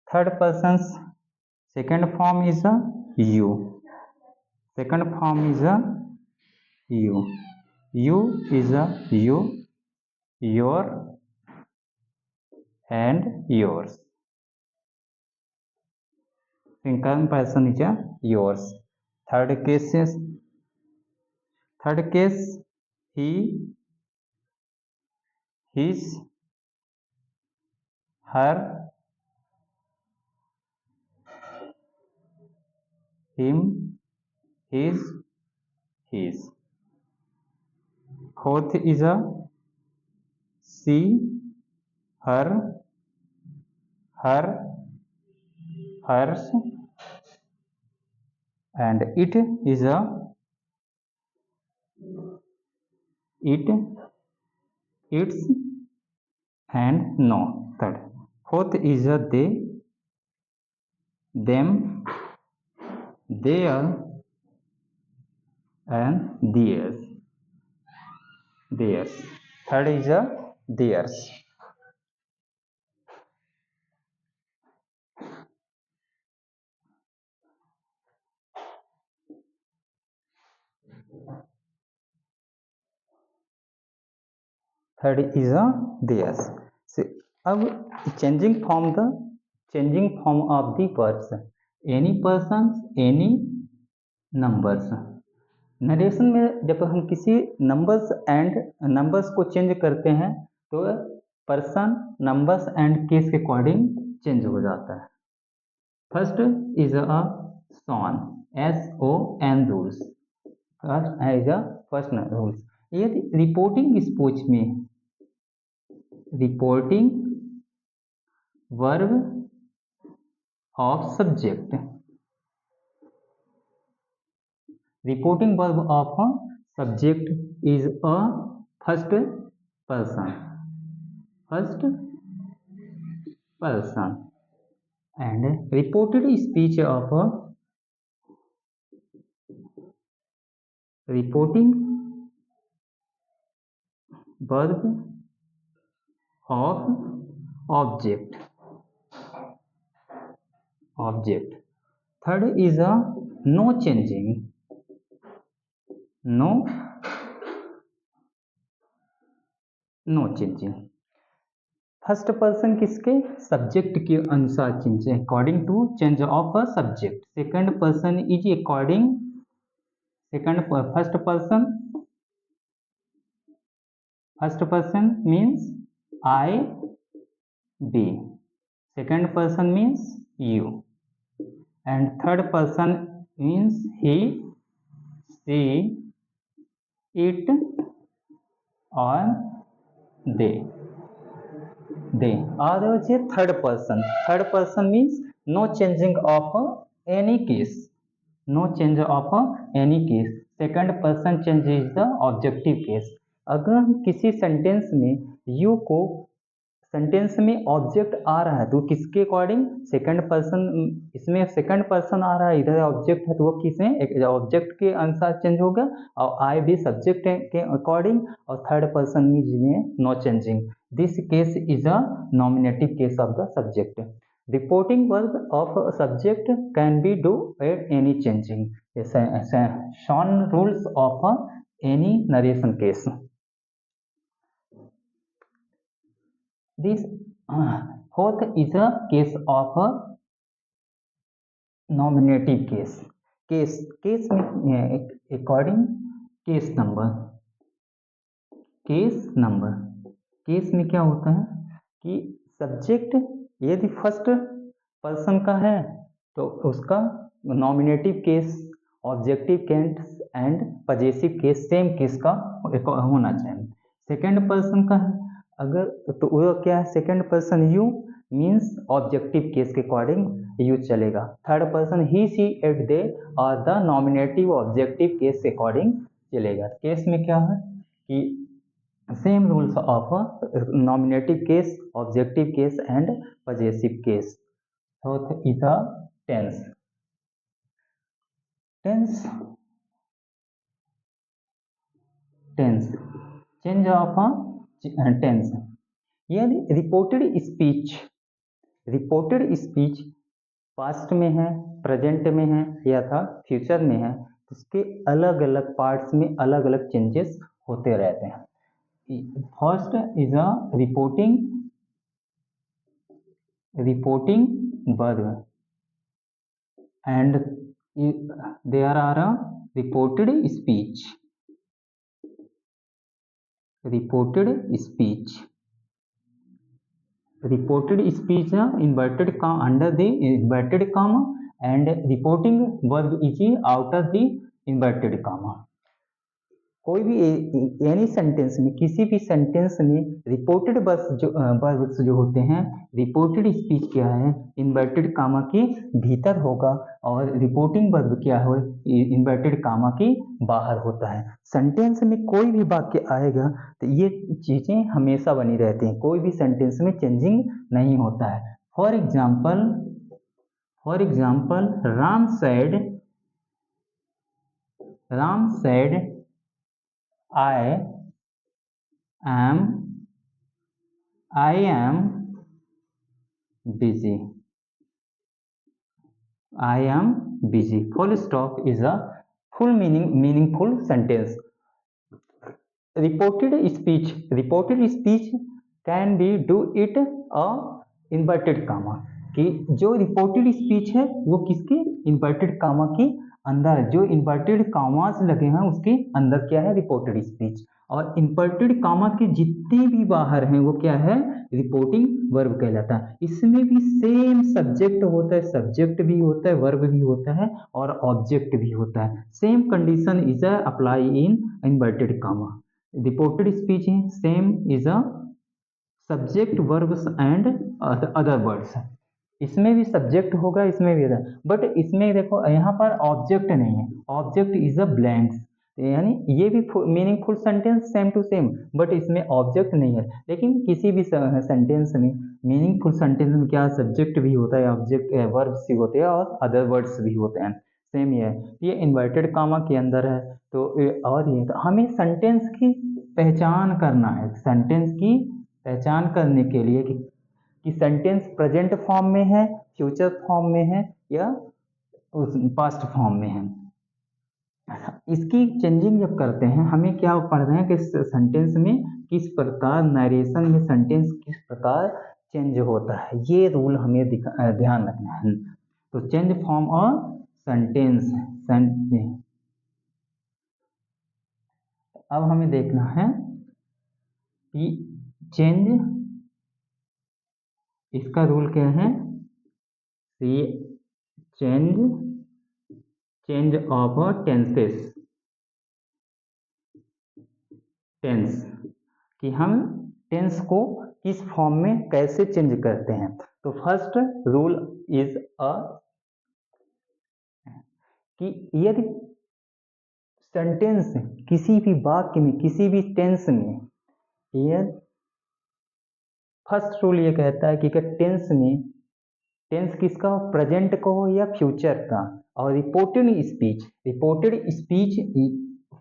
Third person second form is a you. Second form is a you. You is a you, your and yours. Second person is a yours. Third case is, third case he, his, her, him, his, his. Fourth is a she, her, her, hers, and it is a it, its, and no. Third. Fourth is a they, them, their, and theirs. Theirs. Third is a theirs. Third is a theirs. So, अब changing from of the words, any persons, any numbers। Narration में जब हम किसी numbers को change करते हैं तो person, numbers and case के अकॉर्डिंग चेंज हो जाता है। First is a son, SON rules. First is a first rules. यदि रिपोर्टिंग स्पीच में reporting verb of subject, reporting verb of subject is a first person. First person and reported speech of reporting verb of object. Third is a no changing. First person किसके subject के अनुसार change है, according to change of a subject. Second person is according first person means I be, second person means you, and third person means he she it और they. और third person means no changing of any case. Second person change is the objective case. अगर हम किसी sentence में you को sentence में object आ रहा है तो किसके अकॉर्डिंग, सेकंड पर्सन. इसमें सेकंड पर्सन आ रहा है, इधर ऑब्जेक्ट है तो वो किसमें ऑब्जेक्ट के अनुसार चेंज होगा, और आई भी सब्जेक्ट के अकॉर्डिंग, और थर्ड पर्सन में no changing. This case is a nominative case of the subject. Reporting verb of subject can be do at any changing. Shown rules of any narration case. This fourth is a case of a nominative case. Case में according case number. Case में क्या होता है कि subject यदि first person का है तो उसका nominative case, objective case and possessive case same case का होना चाहिए. सेकंड पर्सन का है अगर तो वो क्या है, second person you means objective case के अकॉर्डिंग यू चलेगा. Third person he she at they और द नॉमिनेटिव ऑब्जेक्टिव केस के अकॉर्डिंग चलेगा. केस में क्या है कि same rules of nominative case, objective case and possessive case. Fourth is a tense. Change of tense. यदि reported speech past में है, प्रेजेंट में है या था फ्यूचर में है, उसके अलग अलग पार्ट्स में अलग अलग चेंजेस होते रहते हैं. First is a reporting verb and there are a reported speech. Reported speech inverted comma under the inverted comma and reporting verb is outer the inverted comma. कोई भी एनी सेंटेंस में, किसी भी सेंटेंस में reported verbs जो होते हैं, reported speech क्या है इन्वर्टेड कामा के भीतर होगा और रिपोर्टिंग वर्ब क्या हो इन्वर्टेड कामा के बाहर होता है. सेंटेंस में कोई भी वाक्य आएगा तो ये चीजें हमेशा बनी रहती हैं, कोई भी सेंटेंस में चेंजिंग नहीं होता है. For example Ram said I am busy. Full stop is a full meaningful sentence. Reported speech can be do it a inverted comma. कि जो रिपोर्टेड स्पीच है वो किसके इन्वर्टेड कामा के अंदर है, जो इन्वर्टेड कामास लगे हैं उसके अंदर क्या है रिपोर्टेड स्पीच, और इन्वर्टेड कामा के जितने भी बाहर हैं वो क्या है रिपोर्टिंग वर्ब कहलाता है. इसमें भी सेम सब्जेक्ट होता है, सब्जेक्ट भी होता है, वर्ब भी होता है और ऑब्जेक्ट भी होता है. Same condition is apply in inverted comma. Reported speech same is a subject verbs and other words. इसमें भी सब्जेक्ट होगा, इसमें भी, बट इसमें देखो यहाँ पर ऑब्जेक्ट नहीं है, ऑब्जेक्ट इज अ ब्लैंक्स. यानी ये भी meaningful sentence same to same, but इसमें ऑब्जेक्ट नहीं है। लेकिन किसी भी सेंटेंस में, मीनिंगफुल सेंटेंस में क्या सब्जेक्ट भी होता है, ऑब्जेक्ट वर्ब्स भी होते हैं और अदर वर्ड्स भी होते हैं। सेम ये है, ये इन्वर्टेड कामा के अंदर है। तो और ये तो हमें सेंटेंस की पहचान करना है, सेंटेंस की पहचान करने के लिए कि सेंटेंस प्रेजेंट फॉर्म में है, फ्यूचर फॉर्म में है या पास्ट फॉर्म में है। इसकी चेंजिंग जब करते हैं, हमें क्या पढ़ रहे हैं कि सेंटेंस में किस प्रकार, नरेशन में सेंटेंस किस प्रकार चेंज होता है, ये रूल हमें ध्यान रखना है। तो चेंज फॉर्म और सेंटेंस, अब हमें देखना है कि चेंज, इसका रूल क्या है, चेंज ऑफ टेंसेस, टेंस, कि हम टेंस को किस फॉर्म में कैसे चेंज करते हैं। तो फर्स्ट रूल इज कि यदि सेंटेंस किसी भी वाक्य में, किसी भी टेंस में, ये फर्स्ट रूल ये कहता है कि टेंस में, टेंस किसका हो, प्रेजेंट का हो या फ्यूचर का। और reported speech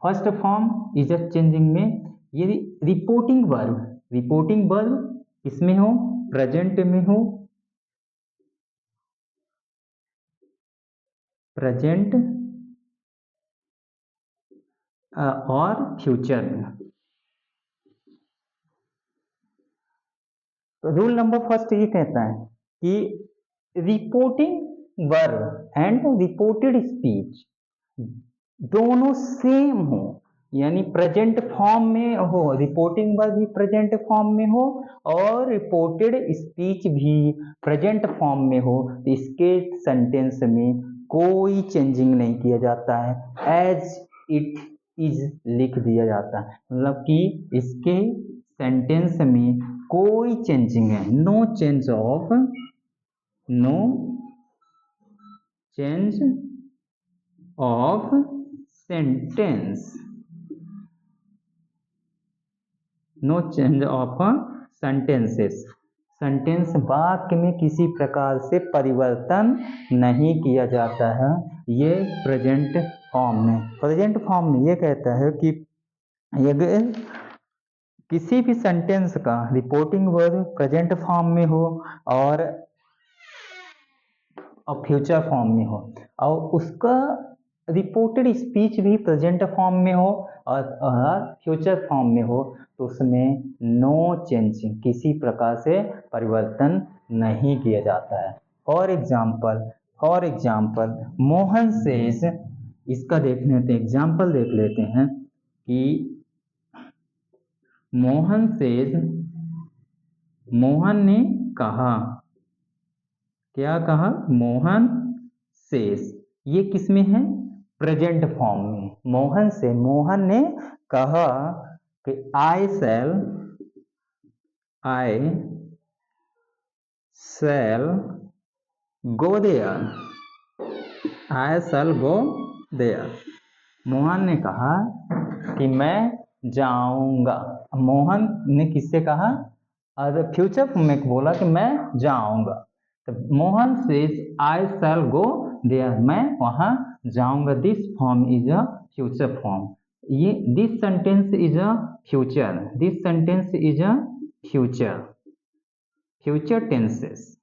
first form is a changing में, यदि रिपोर्टिंग वर्ब इसमें हो, प्रेजेंट में हो, प्रेजेंट और फ्यूचर में। तो रूल नंबर फर्स्ट ये कहता है कि reporting verb and reported speech दोनों सेम हो, यानी प्रेजेंट फॉर्म में हो, रिपोर्टिंग वर्ब भी प्रेजेंट फॉर्म में हो और रिपोर्टेड स्पीच भी प्रेजेंट फॉर्म में हो, तो इसके सेंटेंस में कोई चेंजिंग नहीं किया जाता है, एज इट इज लिख दिया जाता है। मतलब कि इसके सेंटेंस में कोई चेंजिंग है, no change of sentence, no change of sentences, sentence वाक्य में किसी प्रकार से परिवर्तन नहीं किया जाता है। ये प्रेजेंट फॉर्म में ये कहता है कि यदि किसी भी सेंटेंस का रिपोर्टिंग वर्ब प्रेजेंट फॉर्म में हो और फ्यूचर फॉर्म में हो और उसका रिपोर्टेड स्पीच भी प्रेजेंट फॉर्म में हो और फ्यूचर फॉर्म में हो, तो उसमें नो चेंजिंग, किसी प्रकार से परिवर्तन नहीं किया जाता है। फॉर एग्जाम्पल मोहन सेज, इसका देख लेते हैं, एग्जाम्पल देख लेते हैं कि मोहन ने कहा, क्या कहा, मोहन सेज, ये किस में है, प्रेजेंट फॉर्म में। मोहन ने कहा कि आई शैल गो देयर, मोहन ने कहा कि मैं जाऊंगा। मोहन ने किससे कहा, और फ्यूचर में बोला कि मैं जाऊंगा। तो Mohan says I shall go there, मैं वहां जाऊंगा। This form is a future form, ये this sentence is a future tenses,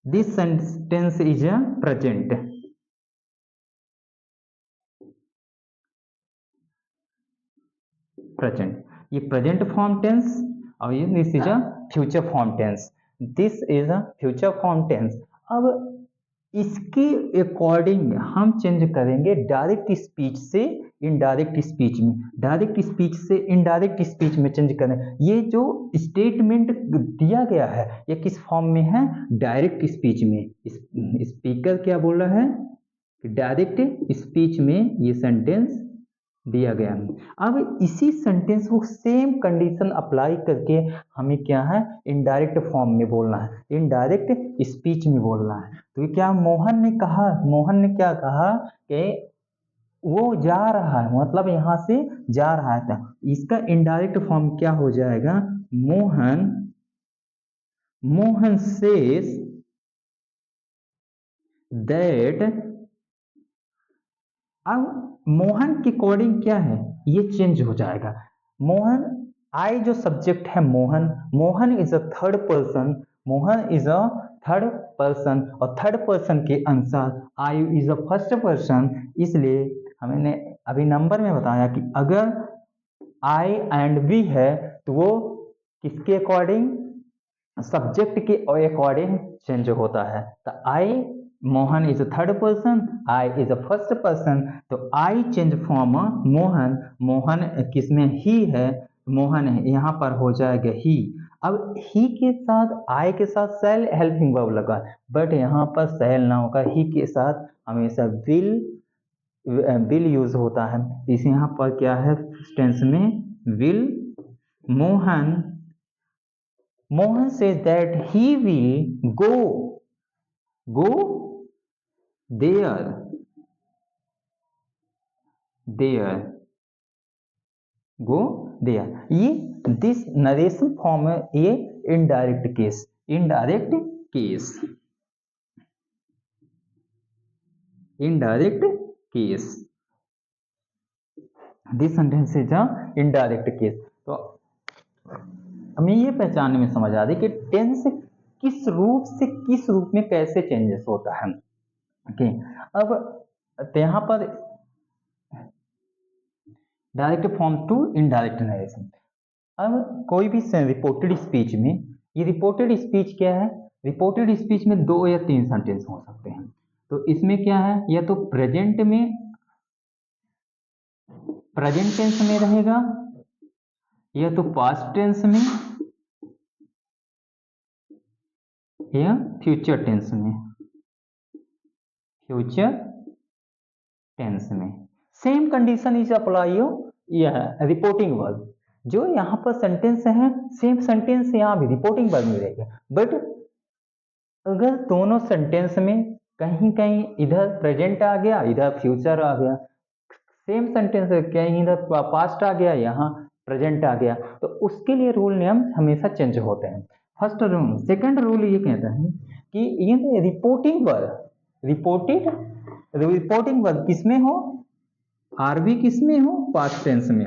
this sentence is a present. ये प्रेजेंट फॉर्म टेंस और ये this is a future form tense, this is a future form tense. अब इसके according हम change करेंगे direct speech से indirect speech में, direct speech से इनडायरेक्ट स्पीच में चेंज करें। ये जो स्टेटमेंट दिया गया है ये किस फॉर्म में है, डायरेक्ट स्पीच में। स्पीकर क्या बोल रहा है, डायरेक्ट स्पीच में ये सेंटेंस दिया गया है। अब इसी सेंटेंस को सेम कंडीशन अप्लाई करके हमें क्या है, इनडायरेक्ट फॉर्म में बोलना है, इनडायरेक्ट स्पीच में बोलना है। तो क्या मोहन ने क्या कहा कि वो जा रहा है, मतलब यहाँ से जा रहा था। इसका इनडायरेक्ट फॉर्म क्या हो जाएगा, मोहन सेज दैट। अब मोहन के अकॉर्डिंग क्या है, ये चेंज हो जाएगा। मोहन, आई जो सब्जेक्ट है Mohan is a third person, Mohan is a third person, और थर्ड पर्सन के अनुसार आई इज अ फर्स्ट पर्सन। इसलिए हमने अभी नंबर में बताया कि अगर आई एंड वी है तो वो किसके अकॉर्डिंग, सब्जेक्ट के अकॉर्डिंग चेंज होता है। तो I, Mohan is a third person, I is a first person, तो I change form Mohan, Mohan किसमें ही है, मोहन है, यहाँ पर हो जाएगा ही। अब ही के साथ आई के साथ सेल हेल्पिंग वर्ब लगा, बट यहाँ पर सेल ना होगा, ही के साथ हमेशा विल यूज होता है। इस यहाँ पर क्या है टेंस में, will. Mohan says that he will go there go there। ये दिस नरेशन फॉर्म है, ये indirect case, this sentence is a indirect case. तो हमें ये पहचानने में समझ आ रही कि टेंस किस रूप से किस रूप में कैसे चेंजेस होता है। ओके, अब तो यहाँ पर direct form to indirect narration. अब कोई भी रिपोर्टेड स्पीच में, ये रिपोर्टेड स्पीच क्या है, रिपोर्टेड स्पीच में 2 या 3 सेंटेंस हो सकते हैं। तो इसमें क्या है, या तो प्रेजेंट टेंस में रहेगा, या तो पास्ट टेंस में, या फ्यूचर टेंस में। सेम कंडीशन इज अप्लाई यह रिपोर्टिंग वर्ब, जो यहाँ पर सेंटेंस है सेम सेंटेंस यहाँ भी रिपोर्टिंग वर्ब में रहेगा। बट अगर दोनों सेंटेंस में कहीं कहीं इधर प्रेजेंट आ गया, इधर फ्यूचर आ गया, सेम सेंटेंस कहीं इधर पास्ट आ गया, यहाँ प्रेजेंट आ गया, तो उसके लिए रूल नियम हमेशा चेंज होते हैं। First rule. सेकंड रूल ये कहता है कि ये रिपोर्टिंग वर्ब किसमें हो, आरबी किसमें हो, पास्ट टेंस में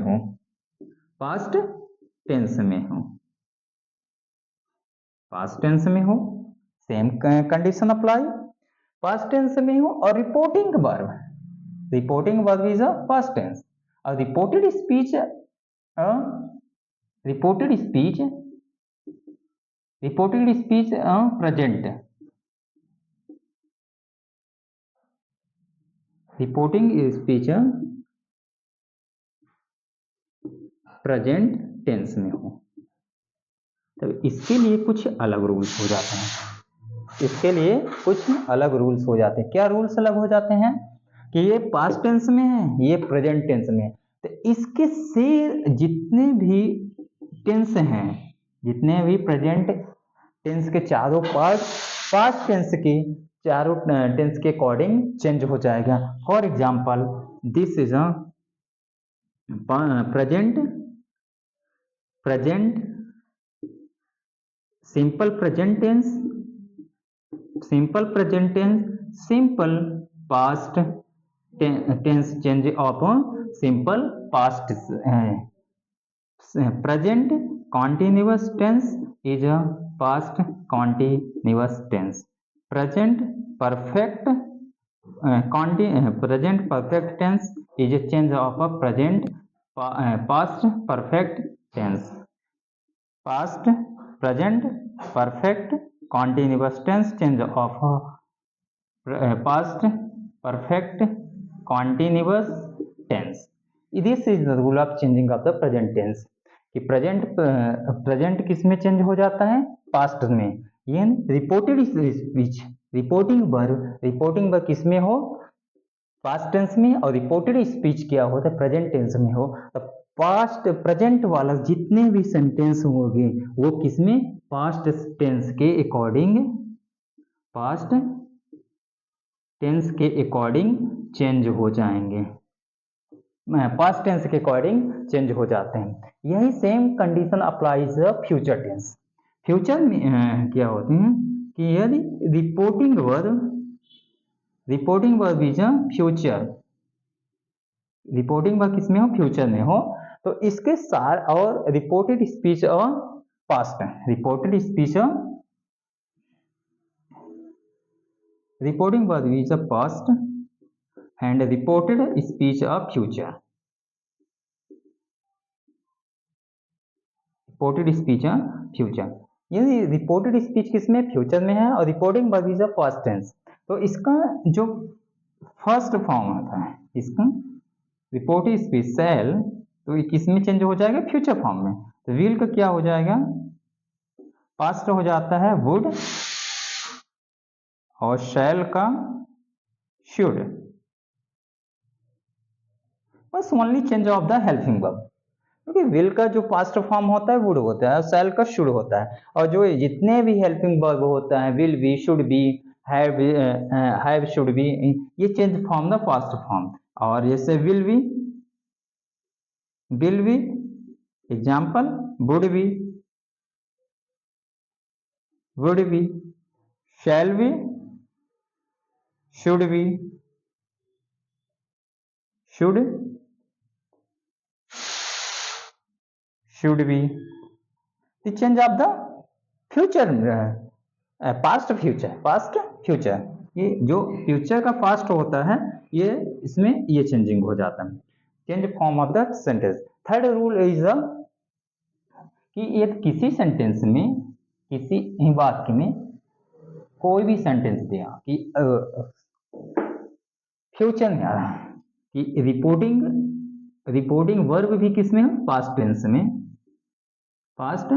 हो, same condition apply, past tense में हो, और reporting verb is a past tense, और reported speech present, present tense में हो। तो इसके लिए कुछ अलग रूल्स हो जाते हैं, क्या रूल्स अलग हो जाते हैं कि ये पास्ट टेंस में है, ये प्रेजेंट टेंस में है, तो इसके से जितने भी टेंस हैं, जितने भी प्रेजेंट टेंस के चारों पार्ट पास्ट टेंस के चारों टेंस के अकॉर्डिंग चेंज हो जाएगा। For example, this is a present simple present tense, simple past tense change of simple past. Present continuous tense is a past continuous tense. Present perfect tense is a change of a past perfect tense। past present perfect continuous tense change of a past perfect continuous tense। This is the rule of changing of the present tense कि present किस में change हो जाता है, past में। ये reported speech reporting verb किस में हो, पास्ट टेंस में, और रिपोर्टेड स्पीच क्या होता है, प्रेजेंट टेंस में हो। तो पास्ट प्रेजेंट वाला जितने भी सेंटेंस होंगे वो किसमें, पास्ट टेंस के अकॉर्डिंग चेंज हो जाएंगे। पास्ट टेंस के अकॉर्डिंग चेंज हो जाते हैं। यही same condition applies future tense. Future में क्या होते हैं कि यदि reporting verb is a future, reporting verb किसमें हो, फ्यूचर में हो, तो इसके साथ और रिपोर्टेड स्पीच और past, reported speech reporting verb is a past and reported speech a future, reported speech a future. यदि रिपोर्टेड स्पीच किसमें, फ्यूचर में है, और reporting verb is a past tense, तो इसका जो फर्स्ट फॉर्म आता है, इसका रिपोर्टेड स्पीच शैल, तो ये किस में चेंज हो जाएगा, फ्यूचर फॉर्म में। तो विल का क्या हो जाएगा, पास्ट हो जाता है वुड, और शैल का शुड, बस only change of the helping verb, क्योंकि विल का जो पास्ट फॉर्म होता है वुड होता है, और शैल का शुड होता है, और जो जितने भी हेल्पिंग वर्ब होता है, will be, should be, have should be, ये change form the past form. और जैसे will be example, would be, shall be, should be, should be, change of the future, past future, ये जो future का past होता है, ये इसमें ये चेंजिंग हो जाता है, change form of the sentence. Third rule is कि ये किसी सेंटेंस में, किसी वाक्य में कोई भी सेंटेंस दिया कि फ्यूचर में आ रहा है, कि रिपोर्टिंग वर्ब भी किसमें हो, पास्ट टेंस में, पास्ट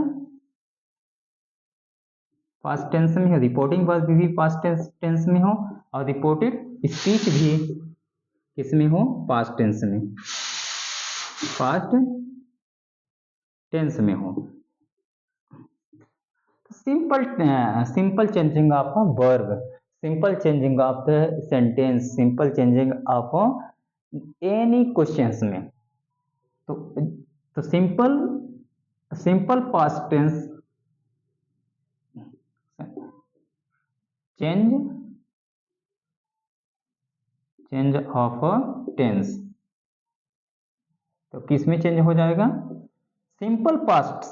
टेंस में है, रिपोर्टिंग वर्ब भी पास्ट टेंस में हो, और रिपोर्टेड स्पीच भी किसमें हो, पास्ट टेंस में हो। Simple changing of verb, simple changing of the sentence, simple changing of any questions में, तो simple past tense change of tense, तो किस में चेंज हो जाएगा, सिंपल पास्ट,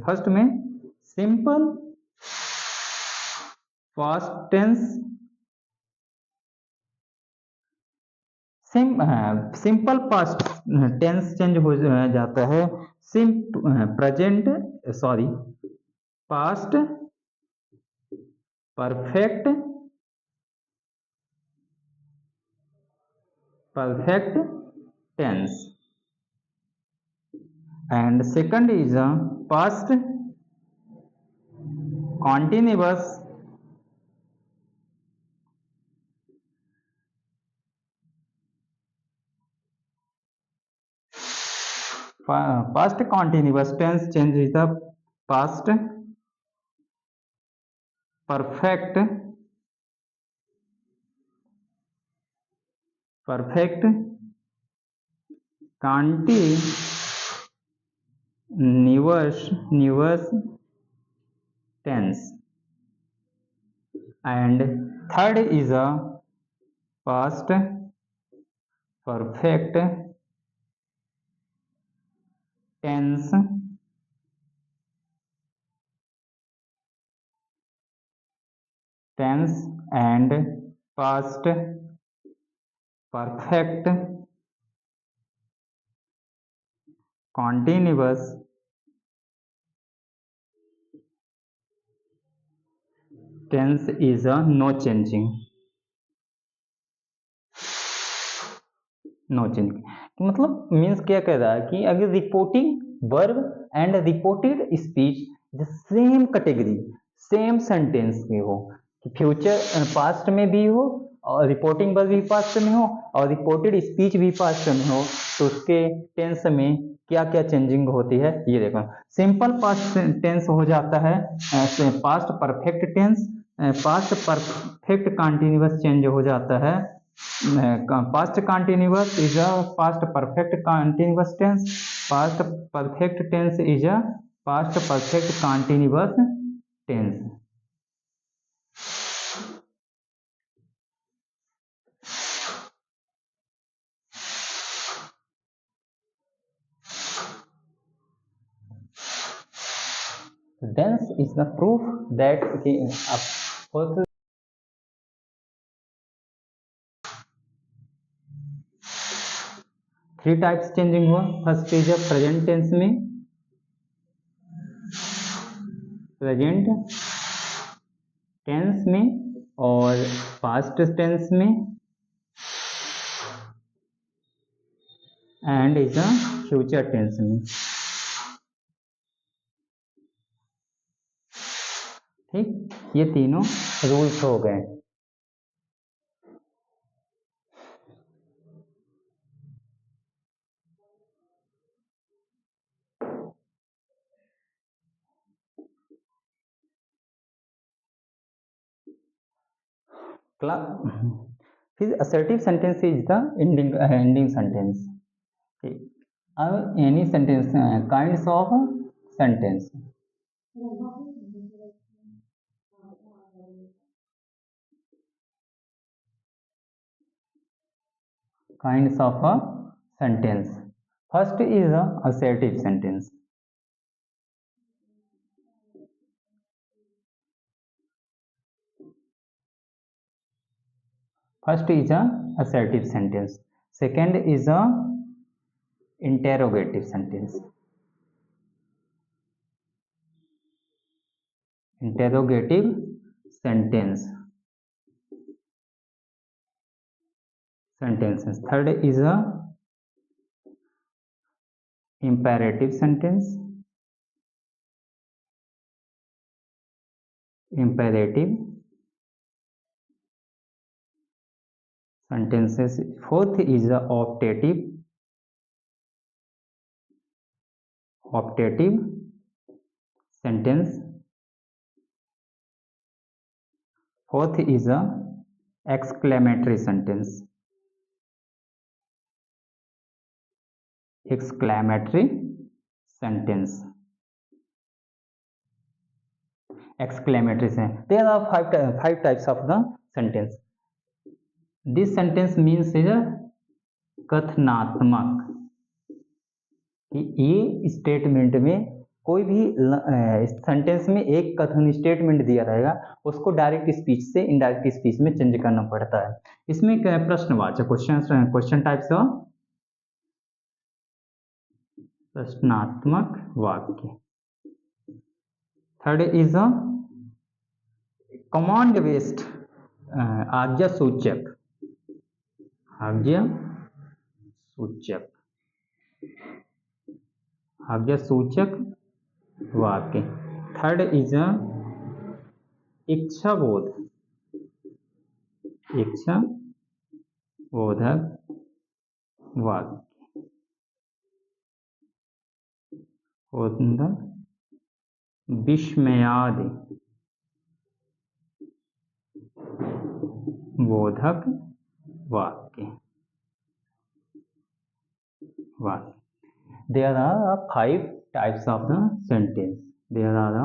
फर्स्ट में simple past tense, simple past tense change हो जाता है, past perfect tense, and second is past continuous tense change is the past perfect continuous tense, and third is a past perfect tense and past perfect continuous tense is a no changing, मतलब means क्या कह रहा है कि अगर reporting verb and reported speech same category, same sentence में हो, future past में भी हो, और रिपोर्टिंग वर्ब भी पास्ट में हो, और रिपोर्टेड स्पीच भी पास्ट में हो, तो उसके टेंस में क्या क्या चेंजिंग होती है, ये देखो। सिंपल पास्ट टेंस हो जाता है past perfect tense, past perfect continuous change हो जाता है past continuous is a past perfect continuous tense. Past perfect tense is a past perfect continuous tense. Tense is the proof that three types changing हुआ. First is present tense में, present tense में और past tense में, and is a future tense में. ठीक, ये तीनों rules हो गए. फिर assertive sentence is the ending sentence. अब any sentence kinds of sentence. Kinds of a sentence. First is a assertive sentence. First is a assertive sentence. Second is a interrogative sentence. Interrogative sentence. Sentences. Third is a imperative sentence. Imperative sentences. Fourth is a optative. Optative sentence. Fourth is a exclamatory sentence. Exclamatory sentence. Exclamatory sentence. There are five types of the sentence. This sentence means is a कथनात्मक. ये statement में कोई भी sentence में एक कथन statement दिया रहेगा, उसको डायरेक्ट स्पीच से इनडायरेक्ट स्पीच में चेंज करना पड़ता है. इसमें प्रश्नवाचक क्वेश्चन टाइप्स ऑफ प्रश्नात्मक वाक्य. Third is a command based आज्ञा सूचक. आज्ञा सूचक. आज्ञा सूचक वाक्य. थर्ड इज अ इच्छा बोध. इच्छा बोधक वाक्य. विस्मयादि बोधक वाक्य. There are 5 types of the sentence. There are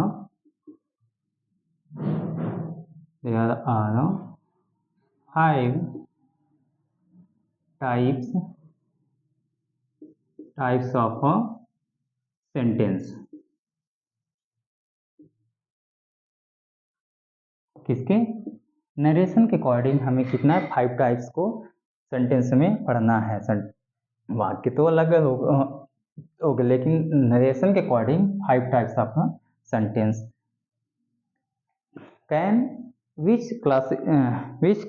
5 types of a sentence. किसके नरेशन के अकॉर्डिंग हमें कितना 5 टाइप्स को सेंटेंस में पढ़ना है. वाक्य तो अलग हो गए, लेकिन नरेशन के according 5 types of sentence. Can which